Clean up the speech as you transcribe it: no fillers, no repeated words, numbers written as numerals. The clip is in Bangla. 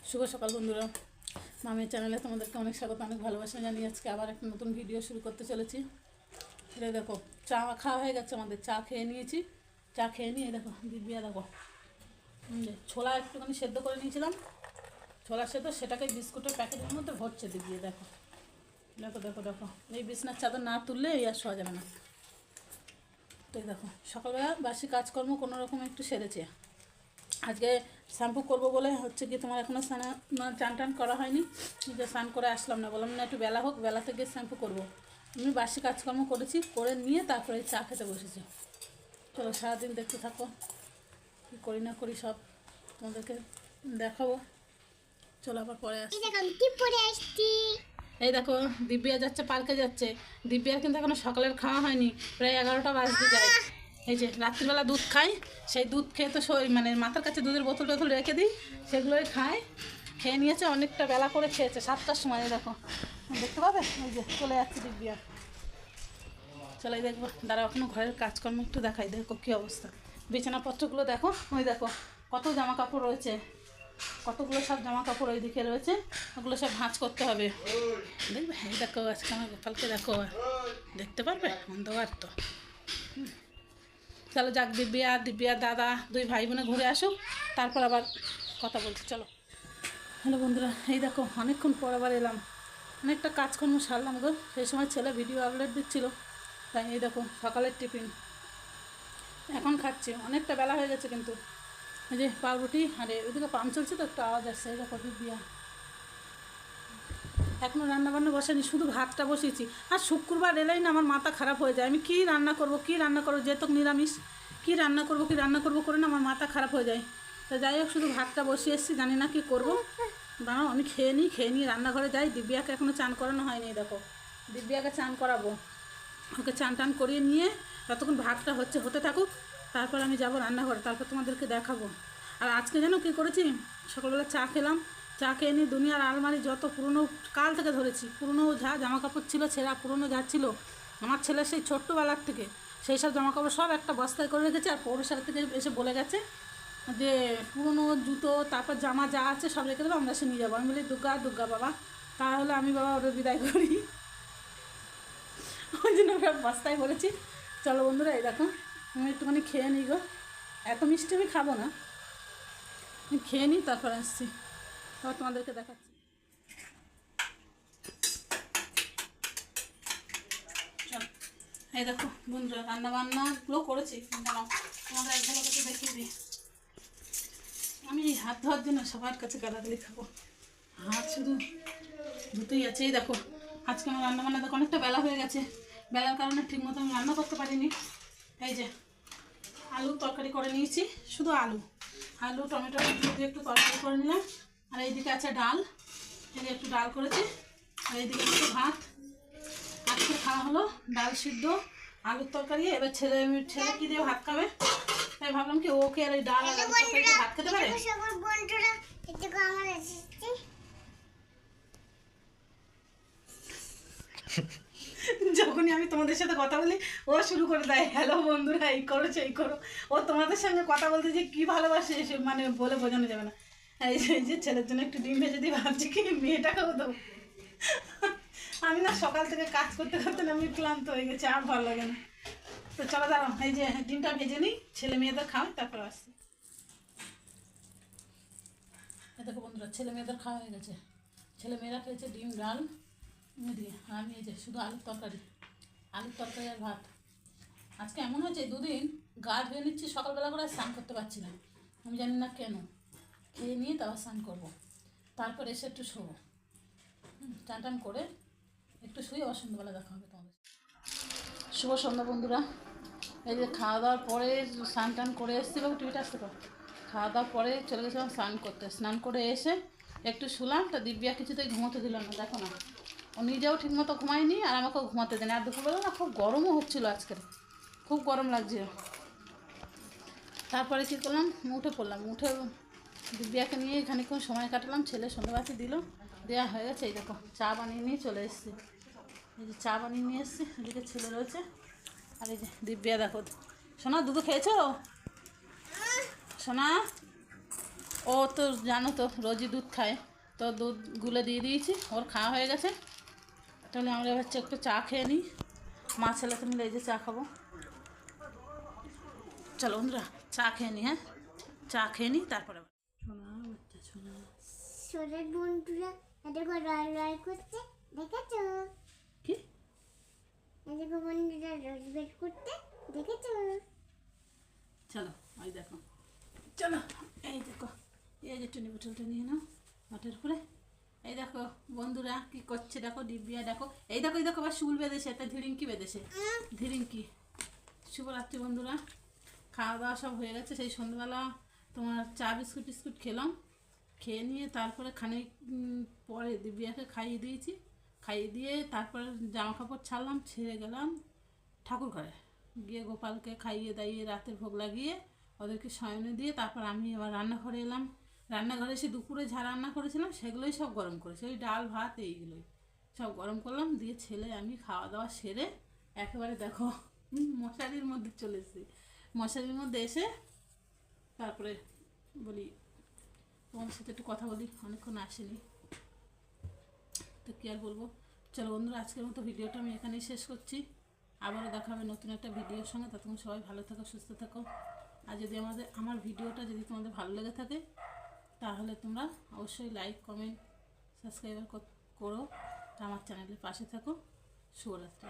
শুভ সকাল বন্ধুরা, মামির চ্যানেলে তোমাদেরকে অনেক স্বাগত, অনেক ভালোবাসা জানিয়ে আজকে আবার একটা নতুন ভিডিও শুরু করতে চলেছি। এটা দেখো, চা খাওয়া হয়ে গেছে আমাদের, চা খেয়ে নিয়েছি। চা খেয়ে নিয়ে দেখো দিব্যা দেখো ছোলা একটুখানি সেদ্ধ করে নিয়েছিলাম, ছোলা সেদ্ধ, সেটাকে বিস্কুটের প্যাকেটের মধ্যে ভরছে দিব্যা। দেখো দেখো দেখো দেখো এই বিছনার চাদর না তুললে এই আর শোয়া যাবে না। তো দেখো সকালবেলা বাসি কাজকর্ম কোনো রকম একটু সেরেছে। আজকে শ্যাম্পু করবো বলে হচ্ছে কি তোমার এখনও চান টান করা হয়নি, যে স্নান করে আসলাম না, বললাম না একটু বেলা হোক, বেলাতে গিয়ে শ্যাম্পু করবো। আমি বাসি কাজকর্ম করেছি, করে নিয়ে তারপরে চা খেতে বসেছি। চলো সারাদিন দেখতে থাকো, কী করি না করি সব তোমাদেরকে দেখাবো। চলো আবার পরে আসছি। এই দেখো দিব্যা যাচ্ছে, পার্কে যাচ্ছে। দিব্যার কিন্তু এখনো সকালের খাওয়া হয়নি, প্রায় 11টা বাজতে যায়। এই যে রাত্রিবেলা দুধ খাই, সেই দুধ খেয়ে তো মানে মাথার কাছে দুধের বোতল টোতল রেখে দিই, সেগুলোই খায়। খেয়ে নিয়েছে, অনেকটা বেলা করে খেয়েছে, 7টার সময়। দেখো দেখতে পাবে, ওই যে চলে যাচ্ছে দিব্যা। চলে দেখবো, দাঁড়া এখনো ঘরের কাজকর্ম একটু দেখাই। দেখো কী অবস্থা, বিছানাপত্রগুলো দেখো, ওই দেখো কত জামা কাপড় রয়েছে, কতগুলো সব জামা কাপড় ওই দিকে রয়েছে, ওগুলো সব ভাঁজ করতে হবে। দেখবে এই দেখো আজকে আমার গোপালকে দেখো, দেখতে পারবে, অন্ধকার তো। চলো যাক, দিব্যা দাদা দুই ভাই বোনে ঘুরে আসুক, তারপর আবার কথা বলছি। চলো। হ্যালো বন্ধুরা, এই দেখো অনেকক্ষণ পর আবার এলাম, অনেকটা কাজকর্ম সারলাম গো। সেই সময় ছেলে ভিডিও আপলোড দিচ্ছিল, তাই এই দেখো সকালের টিফিন এখন খাচ্ছি। অনেকটা বেলা হয়ে গেছে, কিন্তু এই যে পাউরুটি, আরে ওইদিকে পাম্প চলছে তো একটু আওয়াজ আসছে। এই দেখো দিব্যা এখনও রান্নাবান্না বসেনি, শুধু ভাতটা বসিয়েছি। আর শুক্রবার এলেই না আমার মাথা খারাপ হয়ে যায়, আমি কী রান্না করব যেহেতু নিরামিষ, কী রান্না করব করে না আমার মাথা খারাপ হয়ে যায়। তা যাই হোক, শুধু ভাতটা বসিয়ে এসেছি, জানি না কী করবো। দাঁড়াও আমি খেয়ে নিই রান্নাঘরে যাই। দিব্যাকে এখনও চান করানো হয়নি, দেখো দিব্যাকে চান করাবো, ওকে চান টান করিয়ে নিয়ে ততক্ষণ ভাতটা হতে থাকুক, তারপর আমি যাব রান্নাঘরে, তারপর তোমাদেরকে দেখাবো। আর আজকে যেন কী করেছি, সকালবেলা চা খেলাম, চা খেয়ে নিয়ে দুনিয়ার আলমারি যত পুরনো, কাল থেকে ধরেছি, পুরনো যা জামা কাপড় ছিল ছেঁড়া, পুরনো যা ছিল আমার ছেলে সেই ছোট্টবেলার থেকে, সেই সব জামা কাপড় সব একটা বস্তায় করে রেখেছে। আর পৌরসভা থেকে এসে বলে গেছে যে পুরনো জুতো তারপর জামা যা আছে সব রেখে দেবো, আমরা সে নিয়ে যাবো। আমি বলি দুর্গা বাবা, তাহলে আমি বাবা ওদের বিদায় করি, ওই জন্য ওরা বস্তায় বলেছি। চলো বন্ধুরা, এই দেখো আমি একটুখানি খেয়ে নিই গো, এত মিষ্টি আমি খাবো না, আমি খেয়ে নিই তারপর আসছি, তারপর তোমাদেরকে দেখাচ্ছি। চলো এই দেখো বন্ধুরা, রান্নাবান্নাগুলো করেছি, জানো তোমাদের একগুলো কাছে দেখিয়ে দিই। আমি এই হাত ধোয়ার জন্য সবার কাছে গালাগালি খাবো, হাত শুধু ধুতেই আছে। এই দেখো আজকে আমার রান্নাবান্না দেখো অনেকটা বেলা হয়ে গেছে, বেলার কারণে ঠিকমতো আমি রান্না করতে পারিনি। এই যে আলু তরকারি করে নিয়েছি, শুধু আলু টমেটো দিয়ে একটু তরকারি করে নিলাম। আর এইদিকে আছে ডাল, এই যে একটু ডাল করেছি। আর এইদিকে একটু ভাত, আজকে খাওয়া হলো ডাল সিদ্ধ আলুর তরকারি। এবার ছেলে কী দিয়ে ভাত খাবে, তাই ভাবলাম কি ওকে আর এই ডাল আর আলুর তরকারি ভাত খেতে পারে। যখনই আমি তোমাদের সাথে কথা বলি ও শুরু করে দেয়, হ্যালো বন্ধুরা, এই করো সেই করো। ও তোমাদের সঙ্গে কথা বলতে যে কী ভালোবাসে সে মানে বলে বোঝানো যাবে না। এই যে ছেলের জন্য একটু ডিম ভেজে দিই, ভাবছি কি মেয়েটাকেও দেবো। আমি না সকাল থেকে কাজ করতে করতে না আমি ক্লান্ত হয়ে গেছি, আর ভালো লাগে না। তো চলো দাঁড়াও, এই যে ডিমটা ভেজে নিই, ছেলে মেয়েদের খাওয়াই তারপর আসছি। দেখো বন্ধুরা, ছেলে মেয়েদের খাওয়া হয়ে গেছে, ছেলে মেয়েরা খেয়েছে ডিম ডাল দিয়ে, আর আমি এই যে শুধু আলুর তরকারি আর ভাত। আজকে এমন হয়েছে দুদিন গা ধুয়ে নিচ্ছি সকালবেলা করে, স্নান করতে পারছি না, আমি জানি না কেন। খেয়ে নিয়ে তারপর স্নান করবো, তারপর এসে একটু শোবো, চান টান করে একটু শুয়ে আবার সন্ধ্যাবেলা দেখা হবে তোমাদের। শুভ সন্ধ্যা বন্ধুরা, এই যে খাওয়া দাওয়ার পরে স্নান টান করে এসেছি, বাবু টিভিটা আসতে পারো, খাওয়া দাওয়ার পরে চলে গেছিলাম স্নান করতে, স্নান করে এসে একটু শুলাম। তা দিব্যা কিছুতেই ঘুমোতে দিল না, দেখো না, ও নিজেও ঠিকমতো ঘুমায়নি আর আমাকেও ঘুমাতে দেয়নি। আর দুপুরবেলা না খুব গরমও হচ্ছিলো, আজকের খুব গরম লাগছে। তারপরে কী করলাম, উঠে পড়লাম, উঠে দিব্যাকে নিয়ে খানিকক্ষণ সময় কাটালাম, ছেলে সন্ধ্যাবাতি দিল, দেওয়া হয়ে গেছে। এই দেখো চা বানিয়ে নিয়ে চলে এসেছি, এই যে চা বানিয়ে নিয়ে এসেছি, এদিকে ছেলে রয়েছে। আর এই যে দিব্যা দেখো, সোনা দুধ খেয়েছো সোনা, ও তো জানো তো রোজই দুধ খায়, তো দুধ গুলে দিয়ে দিয়েছি, ওর খাওয়া হয়ে গেছে। তাহলে আমরা এবার একটু চা খেয়ে নিই, মা ছেলেকে মিলে এই যে চা খাবো। চলো বন্ধুরা চা খেয়ে নিই, হ্যাঁ চা খেয়ে নিই তারপরে শোনা বাচ্চা শোনা। ছোটের বন্ধুরা এটাকে রয় করতে দেখেছো? কি এটাকে বন্ধুরা রোজ বের করতে দেখেছো? চলো ওই দেখো, চলো এই দেখো, এই যে টুনি বোতলটা নিয়ে নাও মাটির উপরে। এই দেখো বন্ধুরা কি করছে, দেখো দিব্যা দেখো, এই দেখো এই দেখো আবার চুল বেঁধেছে, একটা ধিরিঙ্কি বেঁধেছে, ধিরিঙ্কি। শুভরাত্রি বন্ধুরা, খাওয়া দাওয়া সব হয়ে গেছে। সেই সন্ধ্যাবেলা তোমার চা বিস্কুট টিস্কুট খেলাম, খেয়ে নিয়ে তারপরে খানিক পরে দিব্যাকে খাইয়ে দিয়েছি, খাইয়ে দিয়ে তারপরে জামা কাপড় ছাড়লাম, ছেড়ে গেলাম ঠাকুর ঘরে, গিয়ে গোপালকে খাইয়ে দাইয়ে রাতের ভোগ লাগিয়ে ওদেরকে শয়নে দিয়ে তারপর আমি এবার রান্নাঘরে এলাম। রান্নাঘরে এসে দুপুরে যা রান্না করেছিলাম সেগুলোই সব গরম করেছি, ওই ডাল ভাত এইগুলোই সব গরম করলাম, দিয়ে ছেলে আমি খাওয়া দাওয়া সেরে একেবারে দেখো মশারির মধ্যে চলে এসেছি। মশারির মধ্যে এসে তারপরে বলি তোমার সাথে একটু কথা বলি, অনেকক্ষণ আসেনি তো কী আর বলবো। চলো বন্ধুরা আজকের মতো ভিডিওটা আমি এখানেই শেষ করছি, আবারও দেখা হবে নতুন একটা ভিডিওর সঙ্গে। ততক্ষণ সবাই ভালো থাকো, সুস্থ থাকো। আর যদি আমার ভিডিওটা যদি তোমাদের ভালো লেগে থাকে তাহলে তোমরা অবশ্যই লাইক কমেন্ট সাবস্ক্রাইব করো, আমার চ্যানেলের পাশে থাকো। শুভরাত্রি।